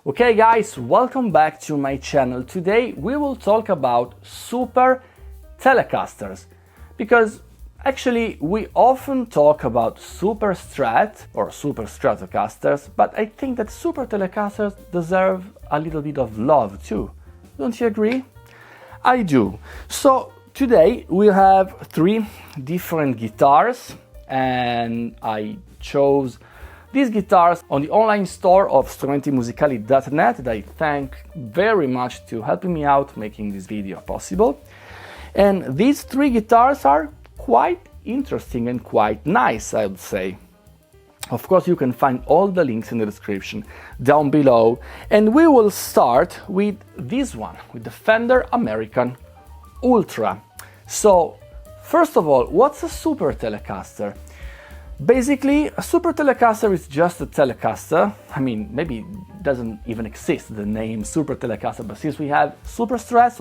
Okay guys, welcome back to my channel. Today we will talk about Super Telecasters, because actually we often talk about Super Strat or Super Stratocasters, but I think that Super Telecasters deserve a little bit of love too. Don't you agree? I do. So today we'll have three different guitars, and I chose these guitars on the online store of strumentimusicali.net that I thank very much to helping me out making this video possible. And these three guitars are quite interesting and quite nice, I would say. Of course, you can find all the links in the description down below. And we will start with this one, with the Fender American Ultra. So, first of all, what's a Super Telecaster? Basically, a Super Telecaster is just a Telecaster. I mean, maybe it doesn't even exist, the name Super Telecaster, but since we have Super Strats,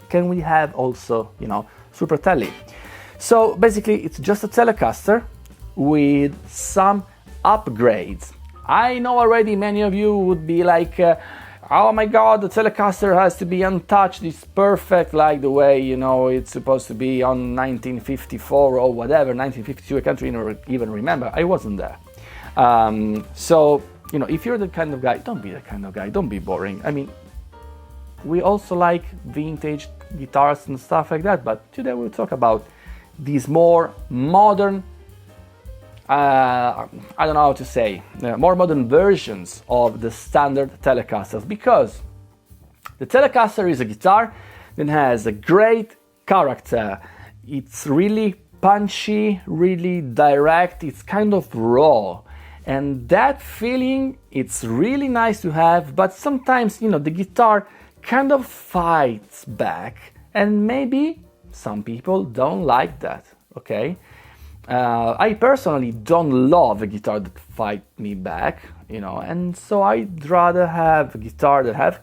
can we have also, Super Tele? So basically, it's just a Telecaster with some upgrades. I know already many of you would be like, oh my god, the Telecaster has to be untouched, it's perfect like the way, it's supposed to be on 1954 or whatever, 1952, I can't even remember, I wasn't there. So, if you're the kind of guy, don't be the kind of guy, don't be boring. I mean, we also like vintage guitars and stuff like that, but today we'll talk about these more modern, I don't know how to say, more modern versions of the standard Telecasters, because the Telecaster is a guitar that has a great character. It's really punchy, really direct, it's kind of raw, and that feeling, it's really nice to have, but sometimes, the guitar kind of fights back, and maybe some people don't like that, okay? I personally don't love a guitar that fight me back, and so I'd rather have a guitar that has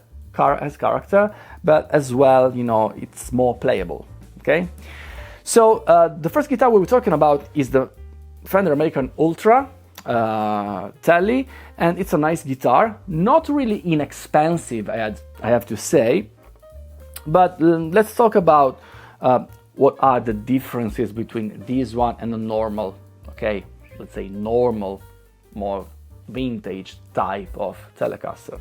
character, but as well, it's more playable, okay? So the first guitar we were talking about is the Fender American Ultra Tele, and it's a nice guitar, not really inexpensive, I have to say, but let's talk about what are the differences between this one and a normal, okay, let's say normal, more vintage type of Telecaster.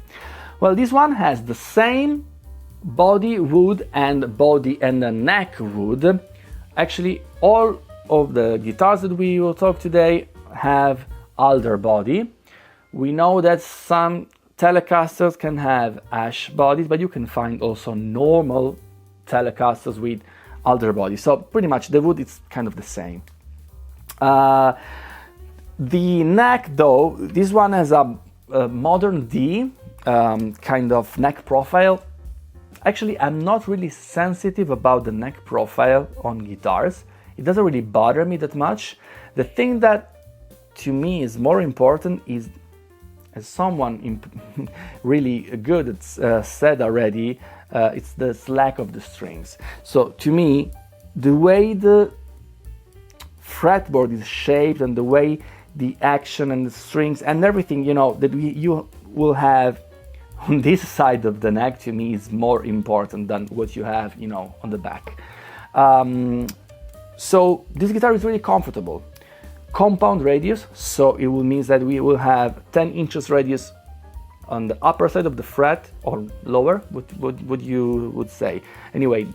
Well, this one has the same body wood and the neck wood. Actually, all of the guitars that we will talk today have alder body. We know that some Telecasters can have ash bodies, but you can find also normal Telecasters with alder body, so pretty much the wood is kind of the same. The neck, though, this one has a modern D kind of neck profile. Actually, I'm not really sensitive about the neck profile on guitars. It doesn't really bother me that much. The thing that to me is more important is, as someone really good said already, it's the slack of the strings. So to me, the way the fretboard is shaped and the way the action and the strings and everything, that you will have on this side of the neck, to me is more important than what you have, on the back. So this guitar is really comfortable. Compound radius, so it will mean that we will have 10 inches radius on the upper side of the fret, or lower, what you would say. Anyway,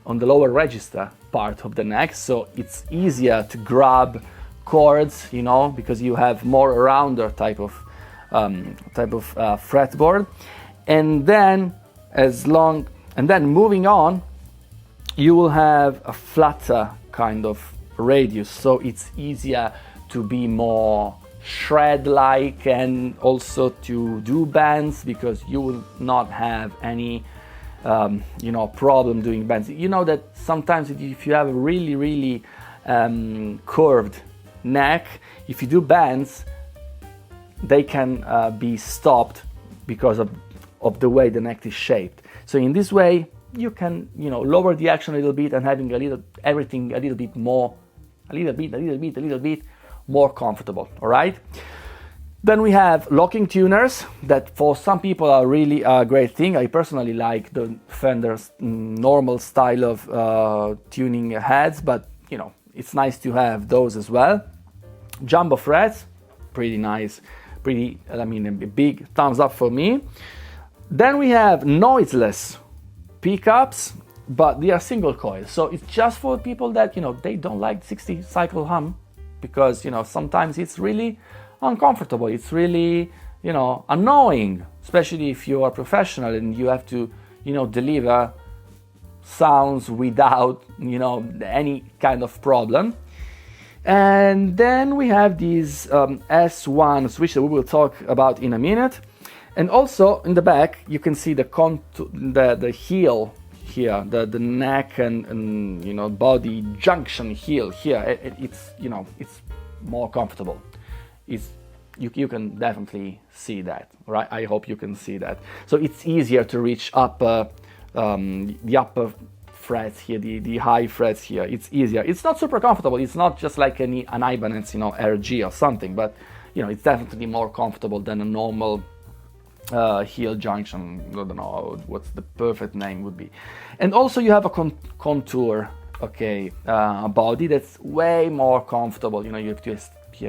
on the lower register part of the neck, so it's easier to grab chords, because you have more rounder type of fretboard. And then moving on, you will have a flatter kind of radius, so it's easier to be more shred-like and also to do bends, because you will not have any problem doing bends. You know that sometimes if you have a really curved neck, if you do bends, they can be stopped because of the way the neck is shaped. So in this way you can lower the action a little bit and having everything a little bit more comfortable. All right. Then we have locking tuners that for some people are really a great thing. I personally like the Fender's normal style of tuning heads, but you know, it's nice to have those as well. Jumbo frets, pretty nice, I mean, a big thumbs up for me. Then we have noiseless pickups, but they are single coil, so it's just for people that, you know, they don't like 60 cycle hum, because, you know, sometimes it's really uncomfortable, it's really, you know, annoying, especially if you are professional and you have to, you know, deliver sounds without, you know, any kind of problem. And then we have these S1 switch that we will talk about in a minute. And also in the back you can see the heel here, the neck and you know, body junction heel here. It's, you know, it's more comfortable. You can definitely see that, right? I hope you can see that. So it's easier to reach up the upper frets here, the high frets here. It's easier. It's not super comfortable. It's not just like an Ibanez, you know, RG or something, but you know, it's definitely more comfortable than a normal heel junction. I don't know what's the perfect name would be. And also you have a contour, okay, body that's way more comfortable. You know, you have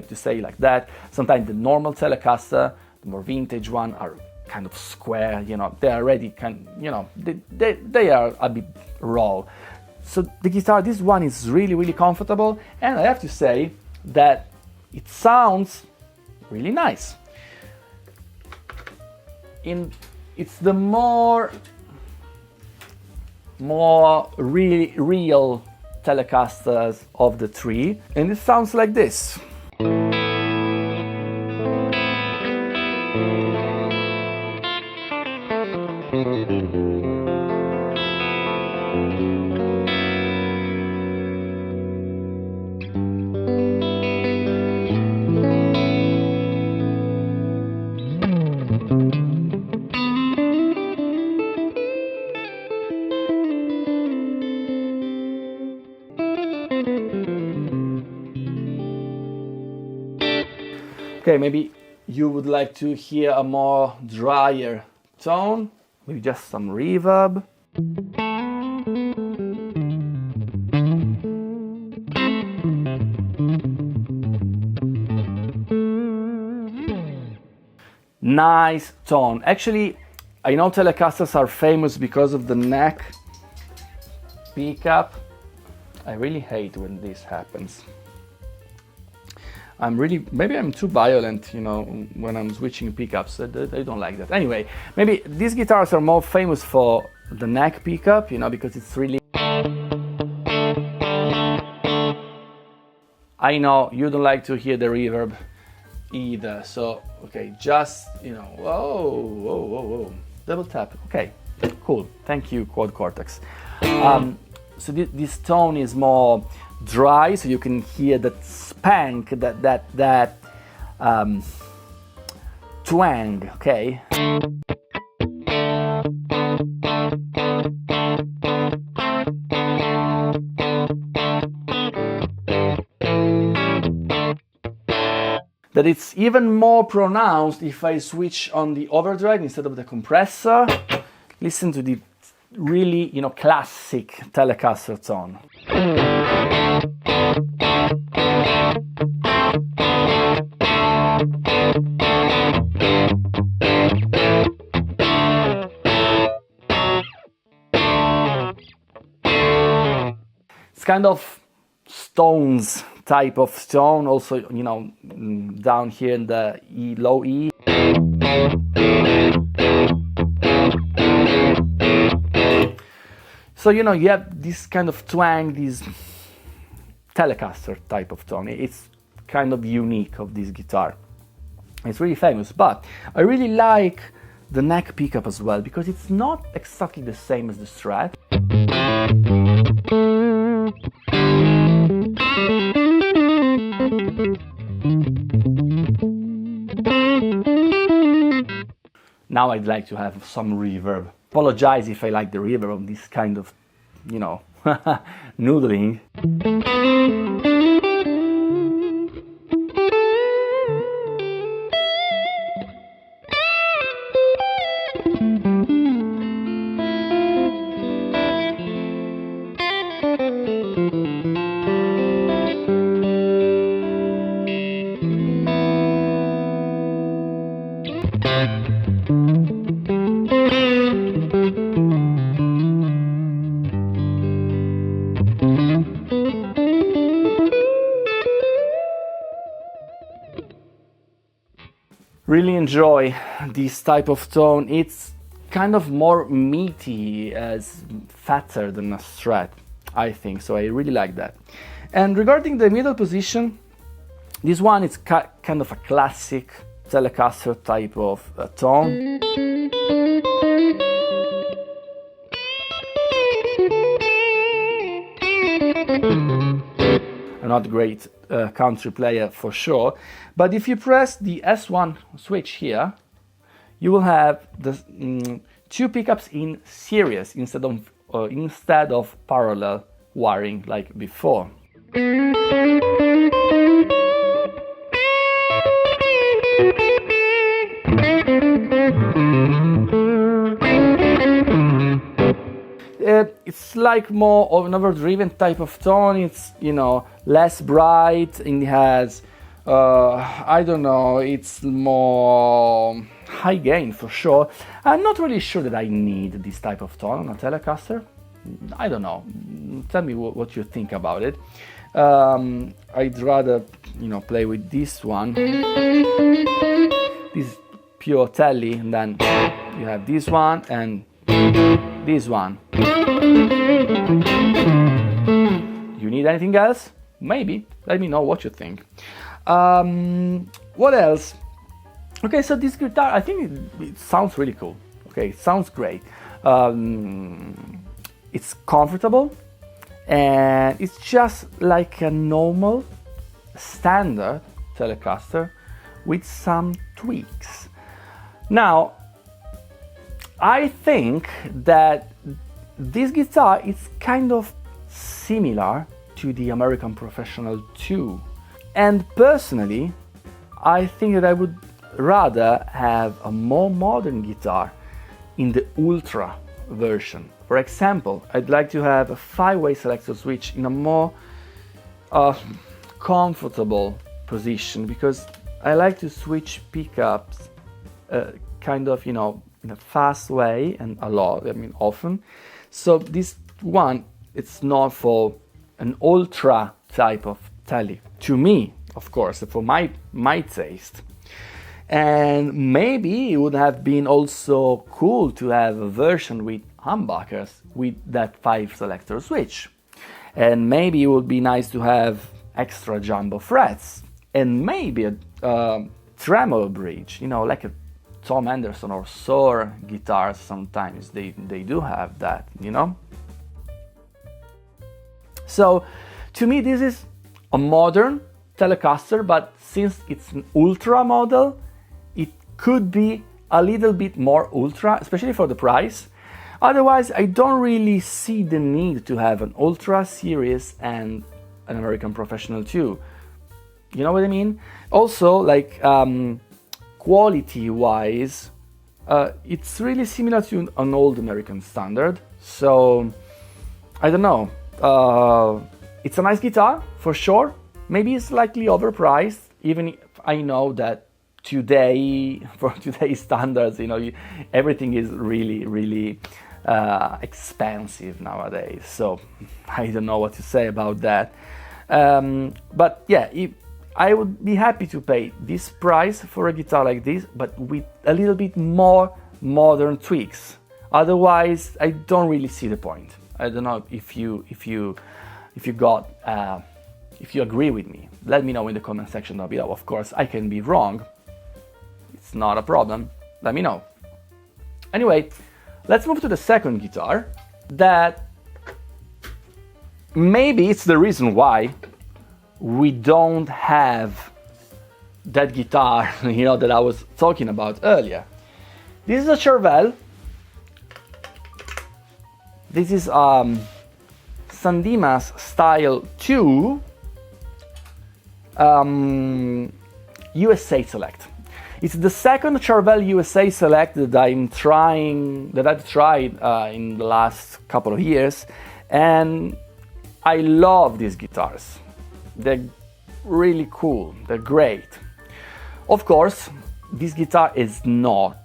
to say like that. Sometimes the normal Telecaster, the more vintage one, are kind of square. You know, they are already you know, they are a bit raw. So the guitar, this one is really comfortable, and I have to say that it sounds really nice. It's the more really real Telecasters of the three, and it sounds like this. Okay, maybe you would like to hear a more drier tone, with just some reverb. Nice tone. Actually, I know Telecasters are famous because of the neck pickup. I really hate when this happens. Maybe I'm too violent, you know, when I'm switching pickups. I don't like that. Anyway, maybe these guitars are more famous for the neck pickup, you know, because it's really... I know you don't like to hear the reverb either, so, okay, just, you know, whoa, double tap. Okay, cool. Thank you, Quad Cortex. So this tone is more dry, so you can hear that spank, that twang, okay? That it's even more pronounced if I switch on the overdrive instead of the compressor. Listen to the really, you know, classic Telecaster tone. It's kind of Stones type of tone, also, you know, down here in the E, low E. So, you know, you have this kind of twang, this Telecaster type of tone. It's kind of unique of this guitar. It's really famous, but I really like the neck pickup as well, because it's not exactly the same as the Strat. Now I'd like to have some reverb. Apologize if I like the reverb of this kind of, you know, noodling. really enjoy this type of tone. It's kind of more meaty, as fatter than a Strat, I think, so I really like that. And regarding the middle position, this one is kind of a classic Telecaster type of tone. I'm not a great country player for sure, but if you press the S1 switch here, you will have the two pickups in series instead of parallel wiring like before. It's like more of an overdriven type of tone. It's, you know, less bright, and it has, I don't know, it's more high gain for sure. I'm not really sure that I need this type of tone on a Telecaster. I don't know. Tell me what you think about it. I'd rather, you know, play with this one. This is pure Telly, and then you have this one and this one. You need anything else? Maybe. Let me know what you think. What else? Okay, so this guitar, I think it sounds really cool. Okay, it sounds great. It's comfortable, and it's just like a normal, standard Telecaster with some tweaks. Now, I think that this guitar is kind of similar to the American Professional 2. And personally, I think that I would rather have a more modern guitar in the Ultra version. For example, I'd like to have a 5-way selector switch in a more comfortable position, because I like to switch pickups kind of, you know, in a fast way and a lot, I mean often. So this one, it's not for an ultra type of Tele, to me, of course, for my taste. And maybe it would have been also cool to have a version with humbuckers with that 5 selector switch. And maybe it would be nice to have extra jumbo frets, and maybe a tremolo bridge, you know, like a Tom Anderson or Soar guitars. Sometimes they do have that, you know. So to me this is a modern Telecaster, but since it's an ultra model, it could be a little bit more ultra, especially for the price. Otherwise, I don't really see the need to have an Ultra series and an American Professional 2. You know what I mean? Also, like quality-wise, it's really similar to an old American Standard. So, I don't know. It's a nice guitar, for sure. Maybe it's slightly overpriced, even if I know that today, for today's standards, you know, everything is really expensive nowadays. So I don't know what to say about that. But yeah, I would be happy to pay this price for a guitar like this, but with a little bit more modern tweaks. Otherwise, I don't really see the point. I don't know if you agree with me. Let me know in the comment section down below. Of course, I can be wrong. It's not a problem. Let me know. Anyway, let's move to the second guitar. That maybe it's the reason why we don't have that guitar, you know, that I was talking about earlier. This is a Charvel. This is Dimas Style 2 USA Select. It's the second Charvel USA Select that I've tried in the last couple of years, and I love these guitars. They're really cool, they're great. Of course, this guitar is not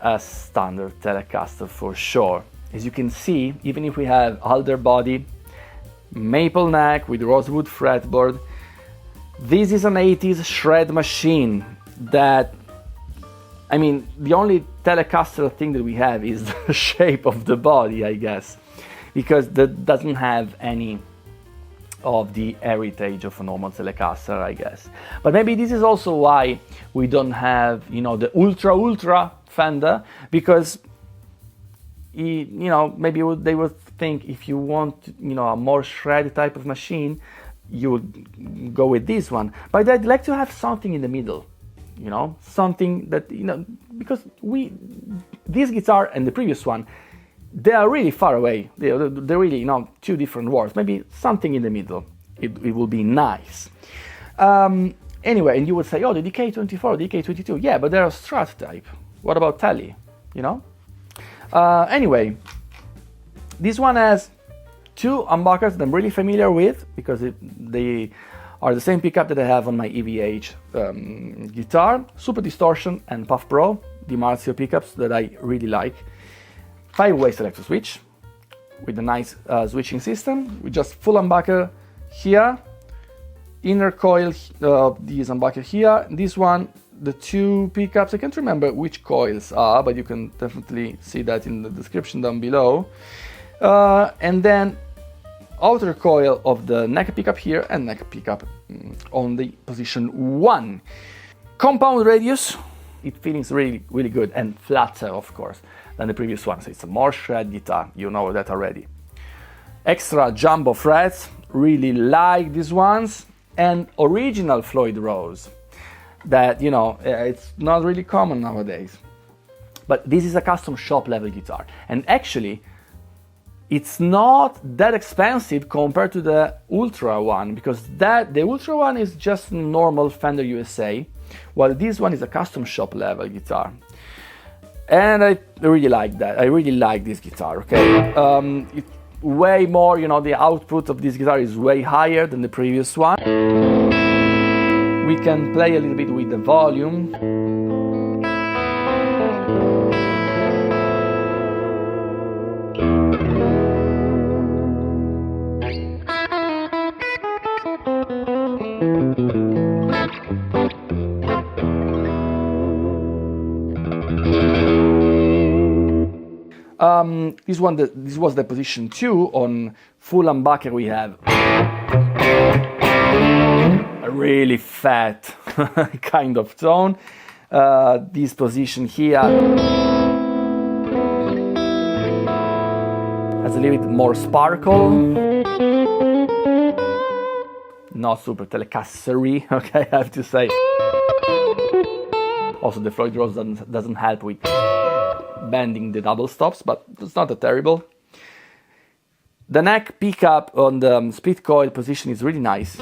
a standard Telecaster for sure. As you can see, even if we have alder body, maple neck with rosewood fretboard, this is an 80s shred machine that I mean, the only Telecaster thing that we have is the shape of the body, I guess, because that doesn't have any of the heritage of a normal Telecaster, I guess. But maybe this is also why we don't have, you know, the ultra Fender, because you know, maybe they would think if you want, you know, a more shred type of machine, you would go with this one. But I'd like to have something in the middle, you know, something that, you know, because this guitar and the previous one, they are really far away. They're really, you know, two different worlds. Maybe something in the middle. It will be nice. Anyway, and you would say, oh, the DK24, the DK22. Yeah, but they're a Strat type. What about Tele? You know? Anyway, this one has two humbuckers that I'm really familiar with because they are the same pickup that I have on my EVH guitar. Super Distortion and Puff Pro, Dimas pickups that I really like. 5-way selector switch with a nice switching system with just full humbucker here, inner coil, this humbucker here. This one, the two pickups, I can't remember which coils are, but you can definitely see that in the description down below. And then outer coil of the neck pickup here and neck pickup on the position 1. Compound radius, it feels really, really good and flatter, of course, than the previous one. So it's a more shred guitar, you know that already. Extra jumbo frets, really like these ones, and original Floyd Rose that, you know, it's not really common nowadays. But this is a custom shop level guitar, and actually it's not that expensive compared to the Ultra one, because the Ultra one is just normal Fender USA, while this one is a custom shop level guitar. And I really like that. I really like this guitar, okay? It's way more, you know, the output of this guitar is way higher than the previous one. We can play a little bit with the volume. This was the position 2 on full humbucker. We have a really fat kind of tone. This position here has a little bit more sparkle. Not super Telecaster-y, okay, I have to say. Also, the Floyd Rose doesn't help with bending the double stops, but it's not that terrible. The neck pickup on the split coil position is really nice.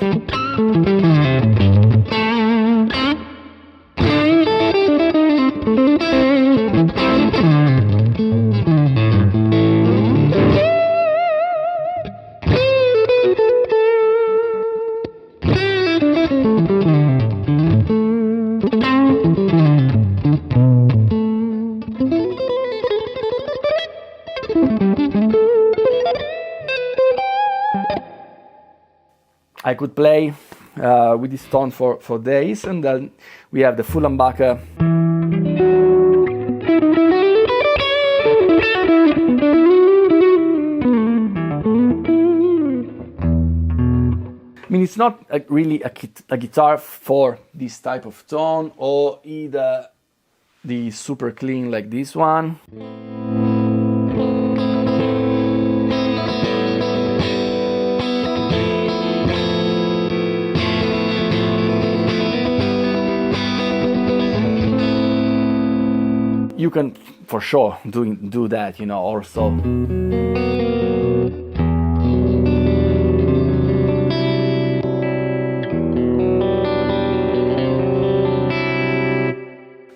I could play with this tone for days, and then we have the full humbucker. I mean, it's not really a guitar for this type of tone, or either the super clean like this one. You can for sure do that, you know, also.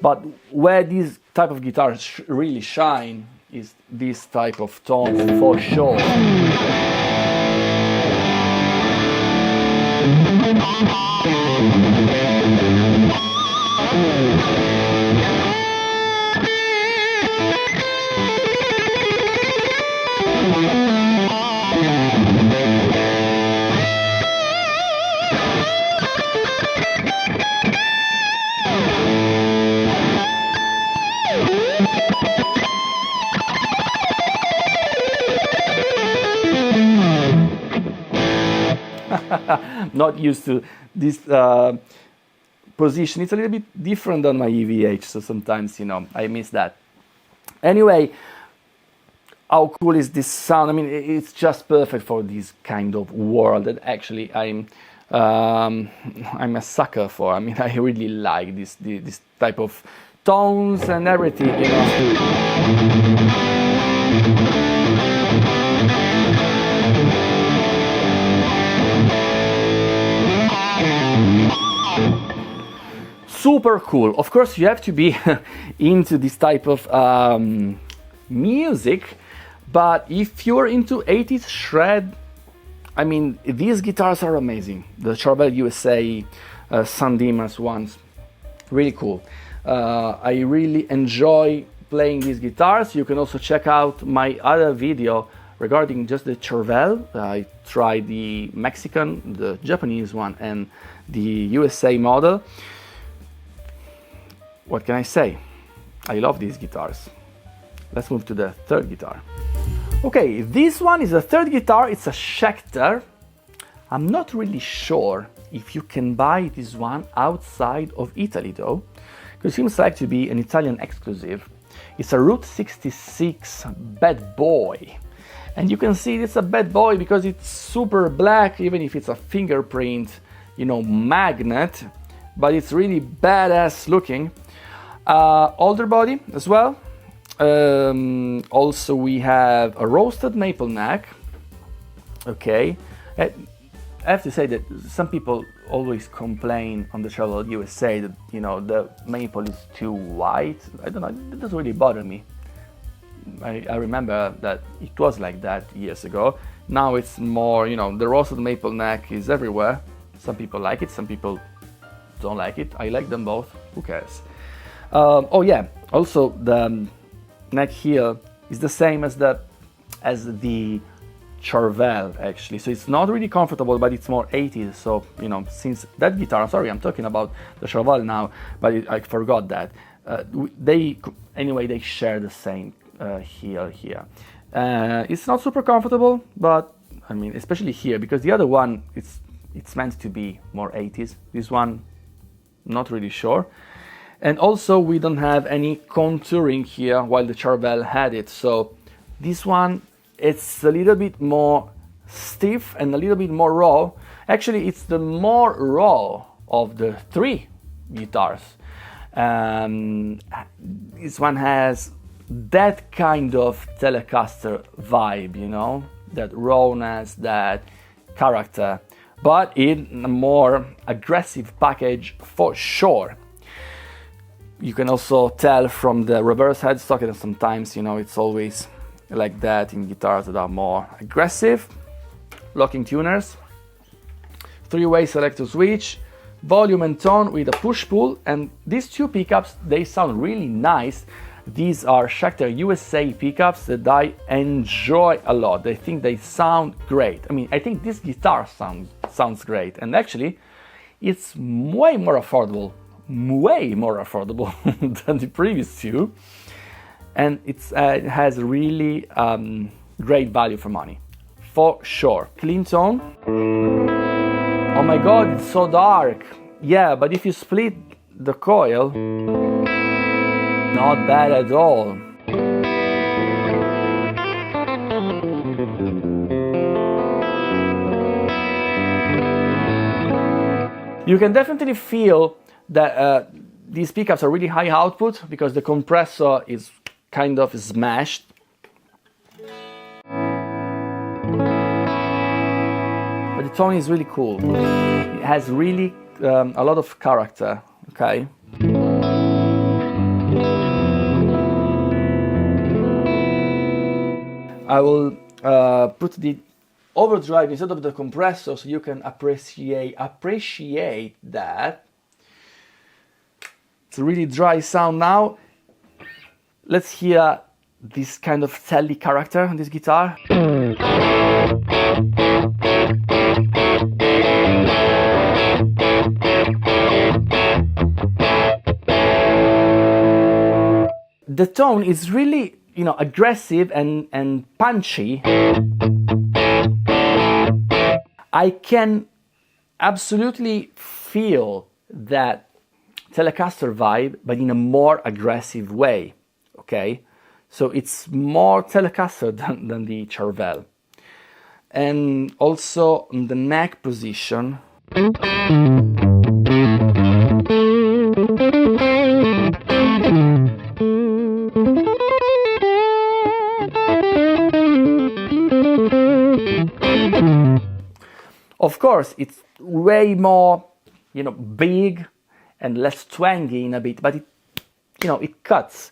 But where these type of guitars really shine is this type of tones for sure. Not used to this position. It's a little bit different than my EVH, so sometimes, you know, I miss that. Anyway, how cool is this sound? I mean, it's just perfect for this kind of world that actually I'm a sucker for. I mean, I really like this type of tones and everything, you know. Super cool. Of course, you have to be into this type of music, but if you're into 80s shred, I mean, these guitars are amazing. The Charvel USA Dimas ones, really cool. I really enjoy playing these guitars. You can also check out my other video regarding just the Charvel. I tried the Mexican, the Japanese one, and the USA model. What can I say? I love these guitars. Let's move to the third guitar. Okay, this one is a third guitar. It's a Schecter. I'm not really sure if you can buy this one outside of Italy though, because it seems like to be an Italian exclusive. It's a Route 66 Bad Boy. And you can see it's a Bad Boy because it's super black, even if it's a fingerprint, you know, magnet, but it's really badass looking. Older body as well. Also we have a roasted maple neck. Okay, I have to say that some people always complain on the Charvel USA that, you know, the maple is too white. I don't know, it doesn't really bother me. I remember that it was like that years ago. Now it's more, you know, the roasted maple neck is everywhere. Some people like it, some people don't like it. I like them both, who cares? Oh yeah, also the neck here is the same as the Charvel actually, so it's not really comfortable, but it's more 80s. So, you know, since that guitar, sorry, I'm talking about the Charvel now, but I forgot that. They share the same heel here. It's not super comfortable, but I mean, especially here, because the other one, it's meant to be more 80s. This one, not really sure. And also we don't have any contouring here while the Charvel had it. So this one, it's a little bit more stiff and a little bit more raw. Actually, it's the more raw of the three guitars. This one has that kind of Telecaster vibe, you know, that rawness, that character, but in a more aggressive package for sure. You can also tell from the reverse headstock, and sometimes, you know, it's always like that in guitars that are more aggressive. Locking tuners, three-way selector switch, volume and tone with a push-pull, and these two pickups, they sound really nice. These are Schecter USA pickups that I enjoy a lot. I think they sound great. I mean, I think this guitar sounds great, and actually it's way more affordable than the previous two, and it has really great value for money, for sure. Clean tone. Oh my god, it's so dark. Yeah, but if you split the coil, not bad at all. You can definitely feel that these pickups are really high output because the compressor is kind of smashed. But the tone is really cool. It has really a lot of character, okay? I will put the overdrive instead of the compressor so you can appreciate that. It's a really dry sound now. Let's hear this kind of telly character on this guitar. The tone is really, you know, aggressive and punchy. I can absolutely feel that Telecaster vibe, but in a more aggressive way, okay? So it's more Telecaster than the Charvel. And also in the neck position, of course, it's way more, big and less twangy in a bit, but it cuts.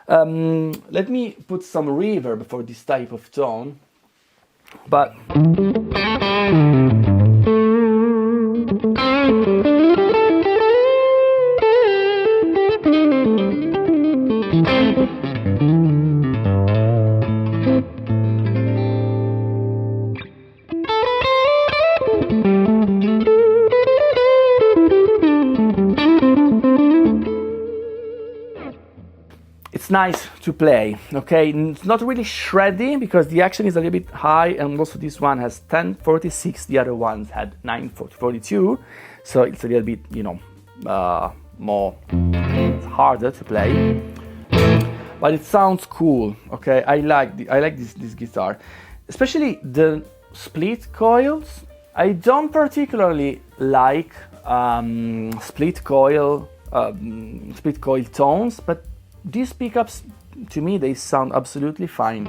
Let me put some reverb for this type of tone, but it's nice to play, okay? It's not really shreddy because the action is a little bit high, and also this one has 1046, the other ones had 942, so it's a little bit, more harder to play, but it sounds cool, okay? I like this guitar, especially the split coils. I don't particularly like split coil tones, but these pickups, to me, they sound absolutely fine.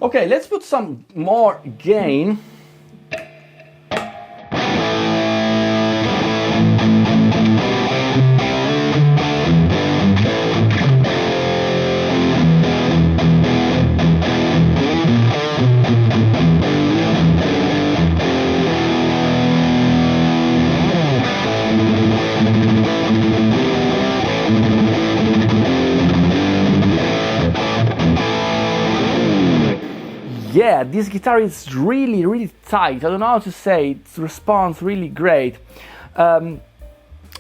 Okay, let's put some more gain. Yeah, this guitar is really, really tight. I don't know how to say it. It responds really great.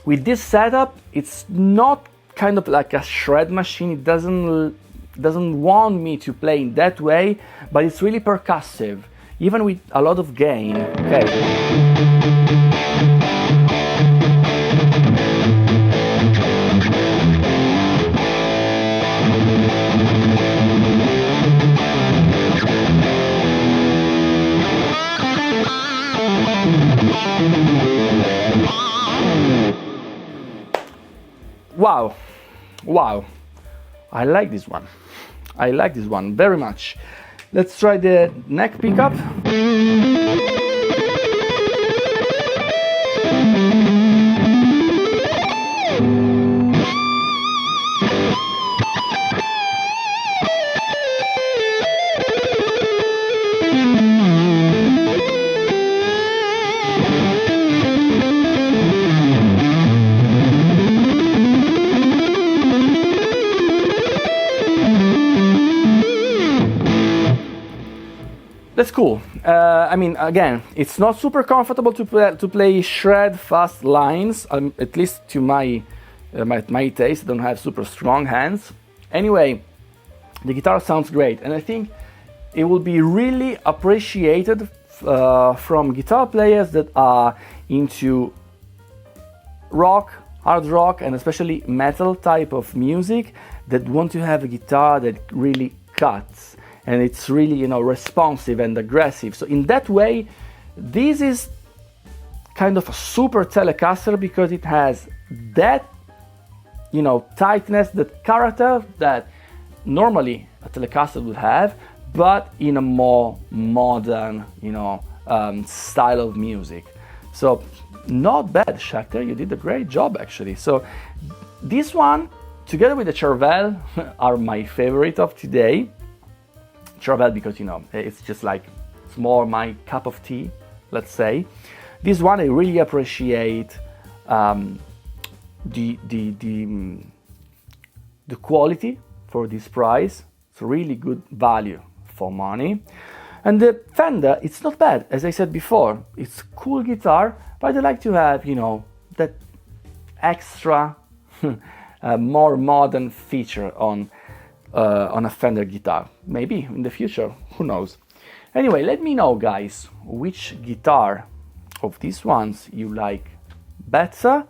With this setup, it's not kind of like a shred machine. It doesn't want me to play in that way, but it's really percussive, even with a lot of gain. Okay. Wow, I like this one. I like this one very much. Let's try the neck pickup. That's cool. I mean, again, it's not super comfortable to play shred fast lines, at least to my taste. I don't have super strong hands. Anyway, the guitar sounds great, and I think it will be really appreciated from guitar players that are into rock, hard rock, and especially metal type of music, that want to have a guitar that really cuts. And it's really, responsive and aggressive. So in that way, this is kind of a super Telecaster because it has that, tightness, that character that normally a Telecaster would have, but in a more modern, style of music. So not bad, Schecter. You did a great job, actually. So this one, together with the Charvel, are my favorite of today. Charvel because it's just like, it's more my cup of tea, let's say. This one I really appreciate the quality for this price. It's really good value for money. And the Fender, it's not bad, as I said before. It's a cool guitar, but I like to have, you know, that extra, more modern feature on a Fender guitar. Maybe in the future, who knows. Anyway, let me know, guys, which guitar of these ones you like better.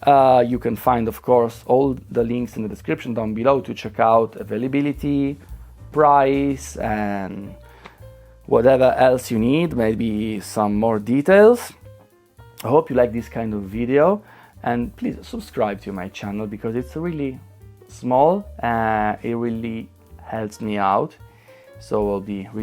You can find, of course, all the links in the description down below to check out availability, price, and whatever else you need, maybe some more details. I hope you like this kind of video, and please subscribe to my channel because it's really small. It really helps me out, so I'll be really